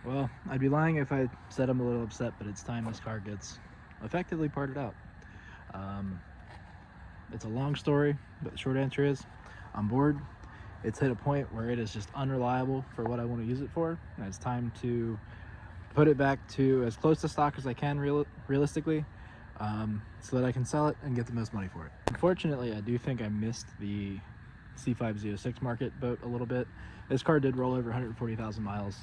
Well, I'd be lying if I said I'm a little upset, but it's time this car gets effectively parted out. Um, it's a long story, but the short answer is I'm bored. It's hit a point where it is just unreliable for what I want to use it for, and it's time to put it back to as close to stock as I can realistically, so that I can sell it and get the most money for it. Unfortunately, I do think I missed the C5 Z06 market boat a little bit. This car did roll over 140,000 miles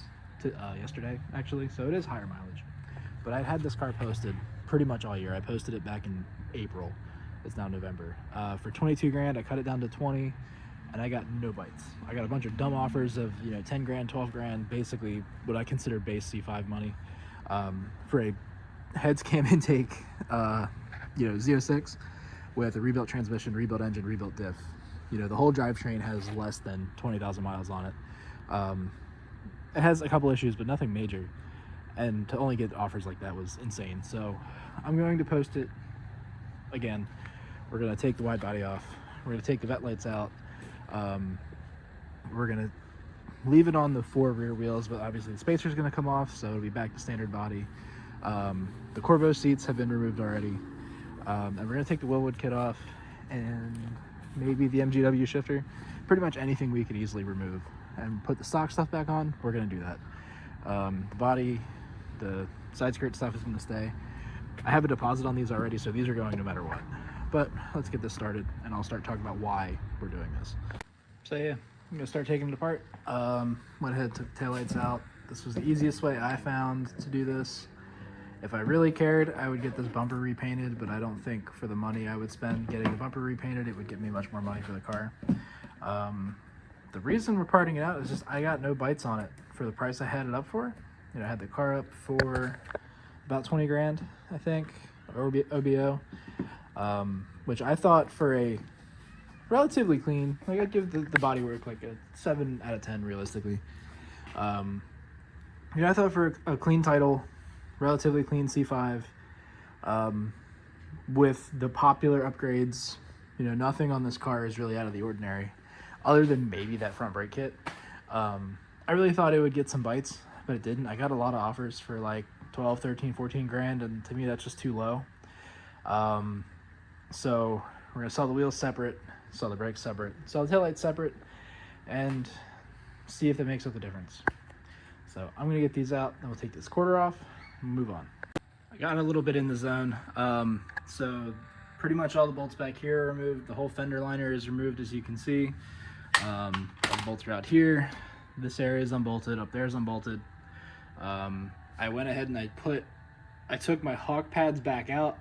yesterday, actually, so it is higher mileage. But I'd had this car posted pretty much all year. I posted it back in April. It's now November. For 22 grand, I cut it down to 20, and I got no bites. I got a bunch of dumb offers of 10 grand, 12 grand, basically what I consider base C5 money, for a heads cam intake, Z06 with a rebuilt transmission, rebuilt engine, rebuilt diff. The whole drivetrain has less than 20,000 miles on it. It has a couple issues, but nothing major. And to only get offers like that was insane. So I'm going to post it again. We're going to take the wide body off. We're going to take the vet lights out. We're going to leave it on the 4 rear wheels, but obviously the spacer's going to come off, so it'll be back to standard body. The Corvo seats have been removed already. And we're going to take the Willwood kit off and maybe the MGW shifter. Pretty much anything we could easily remove and put the stock stuff back on, we're going to do that. The body, the side skirt stuff is going to stay. I have a deposit on these already, so these are going no matter what. But let's get this started, and I'll start talking about why we're doing this. So yeah, I'm going to start taking it apart. Went ahead, took taillights out. This was the easiest way I found to do this. If I really cared, I would get this bumper repainted, but I don't think for the money I would spend getting the bumper repainted, it would get me much more money for the car. The reason we're parting it out is just I got no bites on it for the price I had it up for. I had the car up for about 20 grand, I think, OBO, which I thought for a relatively clean, like I'd give the bodywork like a 7 out of 10 realistically. I thought for a clean title, relatively clean C5, with the popular upgrades, nothing on this car is really out of the ordinary, other than maybe that front brake kit. I really thought it would get some bites, but it didn't. I got a lot of offers for like 12, 13, 14 grand, and to me that's just too low. So we're gonna sell the wheels separate, sell the brakes separate, sell the taillights separate, and see if that makes up the difference. So I'm gonna get these out, then we'll take this quarter off and move on. I got a little bit in the zone. So pretty much all the bolts back here are removed. The whole fender liner is removed, as you can see. All the bolts are out here. This area is unbolted, up there is unbolted. I went ahead and I took my hawk pads back out.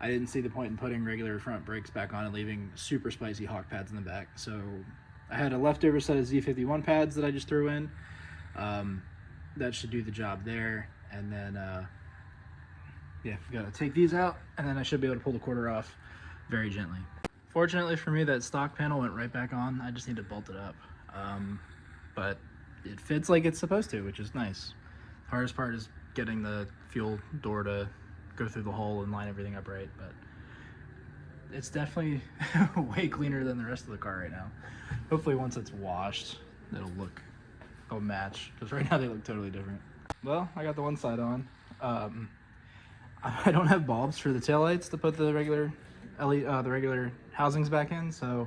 I didn't see the point in putting regular front brakes back on and leaving super spicy hawk pads in the back. So I had a leftover set of Z51 pads that I just threw in. That should do the job there. And then, yeah, we gotta take these out, and then I should be able to pull the quarter off very gently. Fortunately for me, that stock panel went right back on. I just need to bolt it up. But it fits like it's supposed to, which is nice. The hardest part is getting the fuel door to go through the hole and line everything up right, but it's definitely way cleaner than the rest of the car right now. Hopefully once it's washed, it'll match, because right now they look totally different. Well, I got the one side on. I don't have bulbs for the taillights to put the regular housings back in, so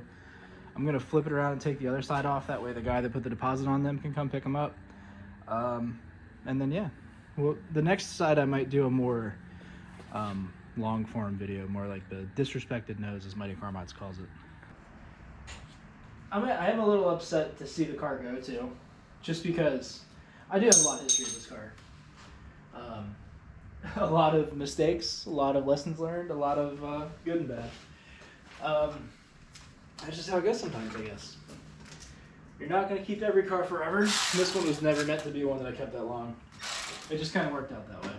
I'm gonna flip it around and take the other side off. That way the guy that put the deposit on them can come pick them up. And then, yeah. Well, the next side I might do a more long form video, more like the disrespected nose, as Mighty Car Mods calls it. I am a little upset to see the car go to, just because I do have a lot of history with this car. A lot of mistakes, a lot of lessons learned, a lot of good and bad. That's just how it goes sometimes, I guess. You're not going to keep every car forever. This one was never meant to be one that I kept that long. It just kind of worked out that way.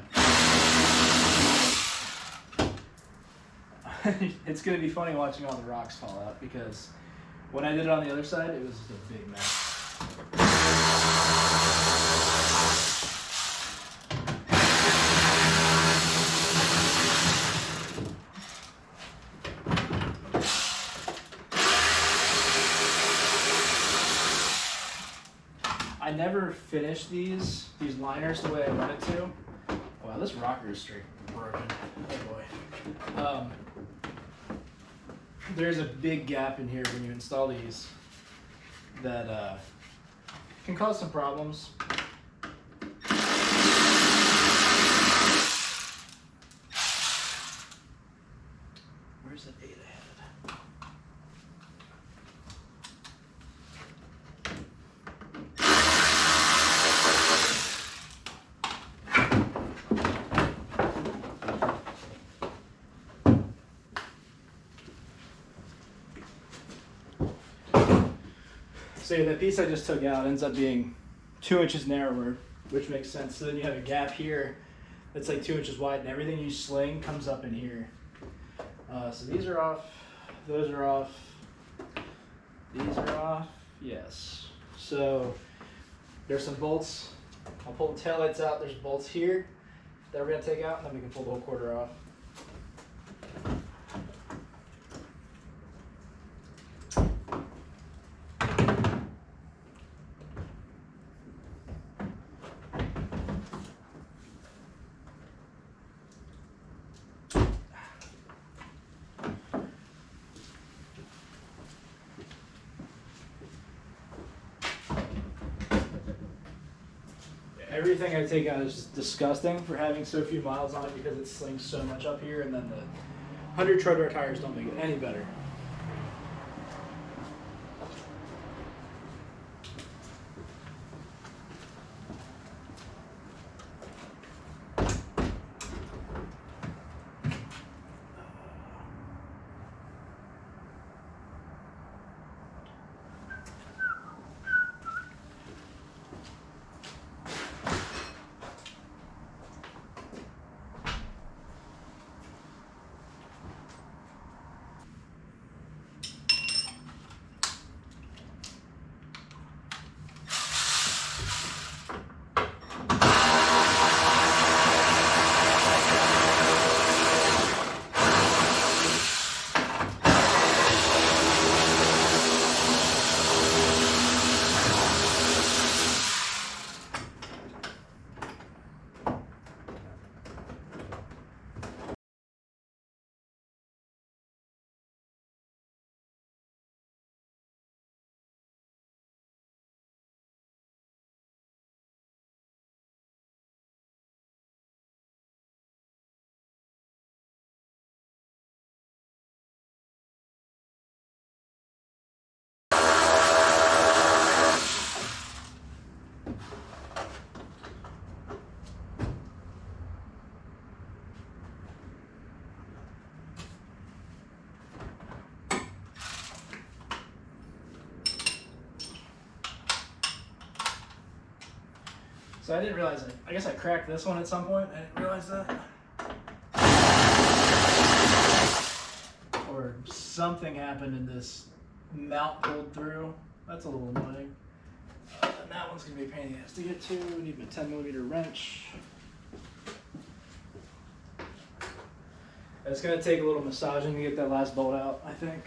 It's going to be funny watching all the rocks fall out, because when I did it on the other side, it was just a big mess. I never finished these liners the way I wanted to. Wow, this rocker is straight broken. Oh boy. There's a big gap in here when you install these that can cause some problems. Where's that 8 I had? So yeah, that piece I just took out ends up being 2 inches narrower, which makes sense. So then you have a gap here that's like 2 inches wide, and everything you sling comes up in here. So these are off, those are off, these are off, yes. So there's some bolts. I'll pull the taillights out. There's bolts here that we're gonna take out, and then we can pull the whole quarter off. Everything I take out is disgusting for having so few miles on it because it slings so much up here, and then the 100 tread wear tires don't make it any better. So I didn't realize it. I guess I cracked this one at some point. I didn't realize that. Or something happened and this mount pulled through. That's a little annoying. And that one's gonna be a pain in the ass to get to. We need a 10mm wrench. It's gonna take a little massaging to get that last bolt out, I think.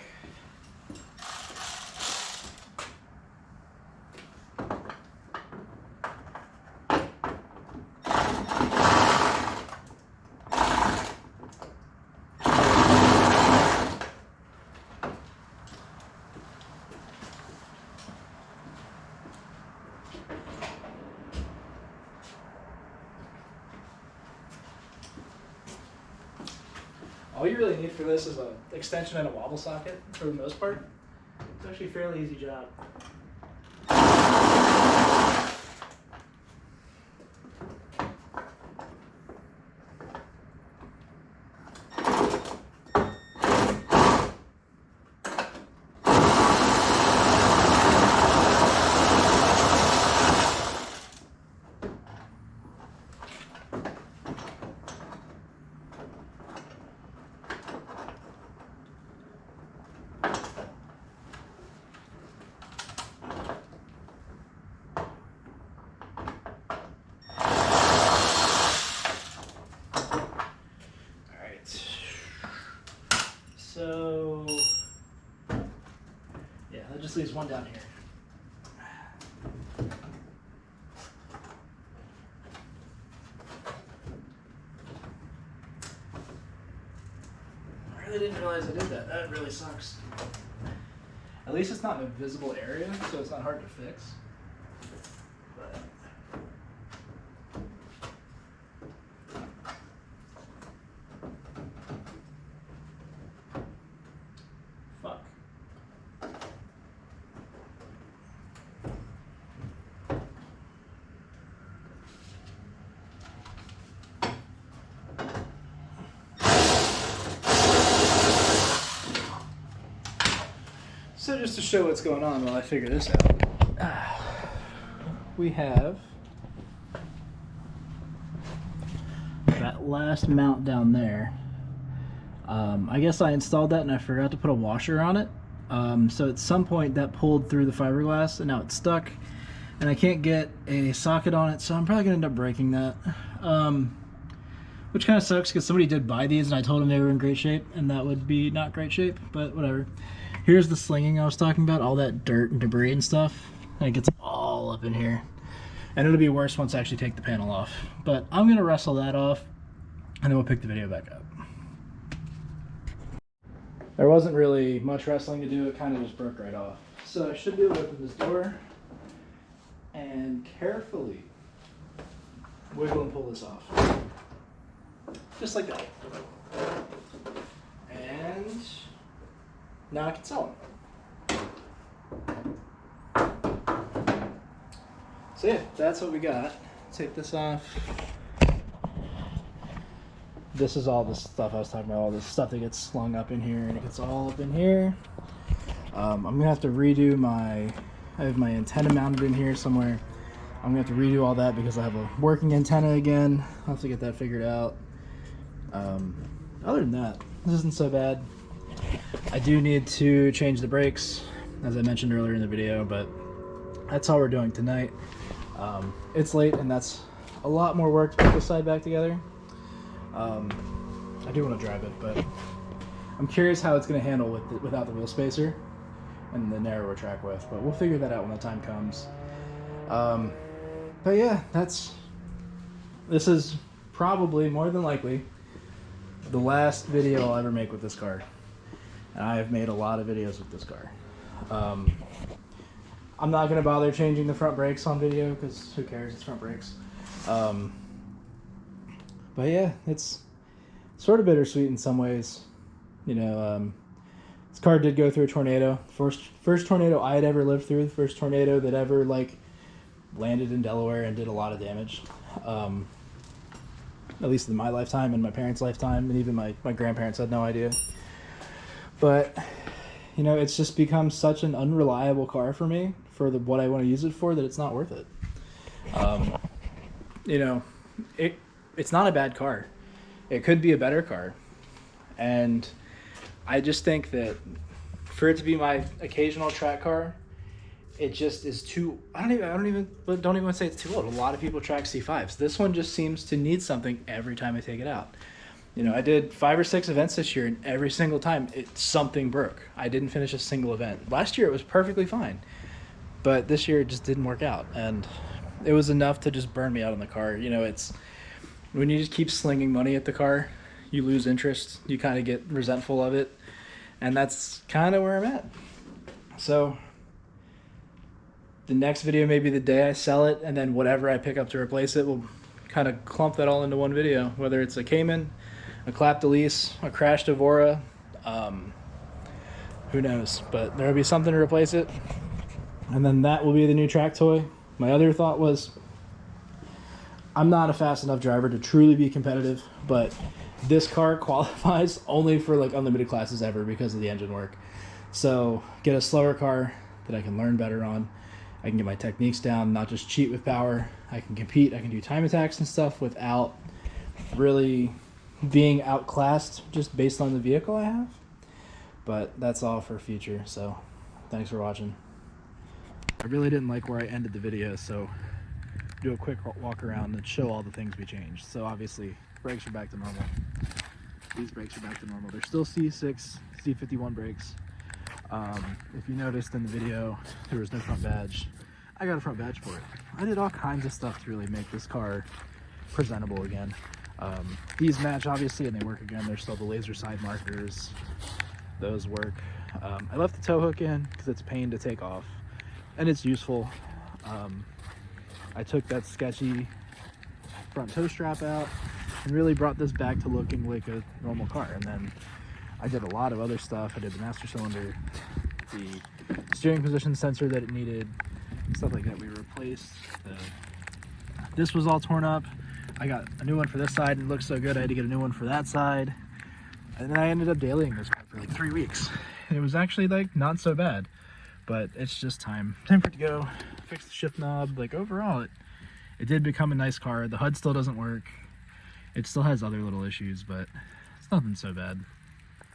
All you really need for this is an extension and a wobble socket for the most part. It's actually a fairly easy job. So, yeah, that just leaves one down here. really didn't realize I did that. That really sucks. At least it's not in a visible area, so it's not hard to fix. But fuck. So just to show what's going on while I figure this out, we have that last mount down there. I guess I installed that and I forgot to put a washer on it. So at some point that pulled through the fiberglass and now it's stuck and I can't get a socket on it, so I'm probably gonna end up breaking that. Which kind of sucks because somebody did buy these and I told them they were in great shape and that would be not great shape, but whatever. Here's the slinging I was talking about, all that dirt and debris and stuff. And it gets all up in here. And it'll be worse once I actually take the panel off. But I'm gonna wrestle that off and then we'll pick the video back up. There wasn't really much wrestling to do, it kind of just broke right off. So I should be able to open this door and carefully wiggle and pull this off. Just like that. And now I can sell them. So yeah, that's what we got. Take this off. This is all the stuff I was talking about, all this stuff that gets slung up in here, and it gets all up in here. I'm gonna have to redo I have my antenna mounted in here somewhere. I'm gonna have to redo all that because I have a working antenna again. I'll have to get that figured out. Other than that, this isn't so bad. I do need to change the brakes, as I mentioned earlier in the video, but that's all we're doing tonight. It's late, and that's a lot more work to put this side back together. I do want to drive it, but I'm curious how it's going to handle without the wheel spacer and the narrower track width, but we'll figure that out when the time comes. But yeah, this is probably, more than likely, the last video I'll ever make with this car. And I have made a lot of videos with this car. I'm not going to bother changing the front brakes on video because who cares, it's front brakes. But yeah, it's sort of bittersweet in some ways. You know, this car did go through a tornado. First tornado I had ever lived through, the first tornado that ever like landed in Delaware and did a lot of damage. At least in my lifetime and my parents' lifetime, and even my grandparents had no idea. But, you know, it's just become such an unreliable car for me, for what I want to use it for, that it's not worth it. You know, it's not a bad car. It could be a better car. And I just think that for it to be my occasional track car, it just is too, don't even want to say it's too old. A lot of people track C5s. This one just seems to need something every time I take it out. You know, I did 5 or 6 events this year, and every single time something broke. I didn't finish a single event. Last year it was perfectly fine, but this year it just didn't work out, and it was enough to just burn me out on the car. You know, it's when you just keep slinging money at the car, you lose interest. You kind of get resentful of it, and that's kind of where I'm at. So the next video may be the day I sell it, and then whatever I pick up to replace it will kind of clump that all into one video, whether it's a Cayman, a clapped Elise, a crashed Evora, who knows, but there'll be something to replace it, and then that will be the new track toy. My other thought was, I'm not a fast enough driver to truly be competitive, but this car qualifies only for like unlimited classes ever because of the engine work. So get a slower car that I can learn better on. I can get my techniques down, not just cheat with power. I can compete, I can do time attacks and stuff without really being outclassed just based on the vehicle I have. But that's all for future, so thanks for watching. I really didn't like where I ended the video, so do a quick walk around and show all the things we changed. So obviously, brakes are back to normal. These brakes are back to normal. They're still C6, C51 brakes. If you noticed in the video, there was no front badge. I got a front badge for it. I did all kinds of stuff to really make this car presentable again. These match obviously, and they work again. There's still the laser side markers. Those work. I left the tow hook in because it's a pain to take off, and it's useful. I took that sketchy front tow strap out and really brought this back to looking like a normal car. And then I did a lot of other stuff. I did the master cylinder, the steering position sensor that it needed, stuff like that. We replaced this was all torn up. I got a new one for this side and it looks so good I had to get a new one for that side. And then I ended up dailying this car for like 3 weeks. And it was actually like not so bad, but it's just time for it to go. Fix the shift knob. Like overall it did become a nice car. The HUD still doesn't work. It still has other little issues, but it's nothing so bad.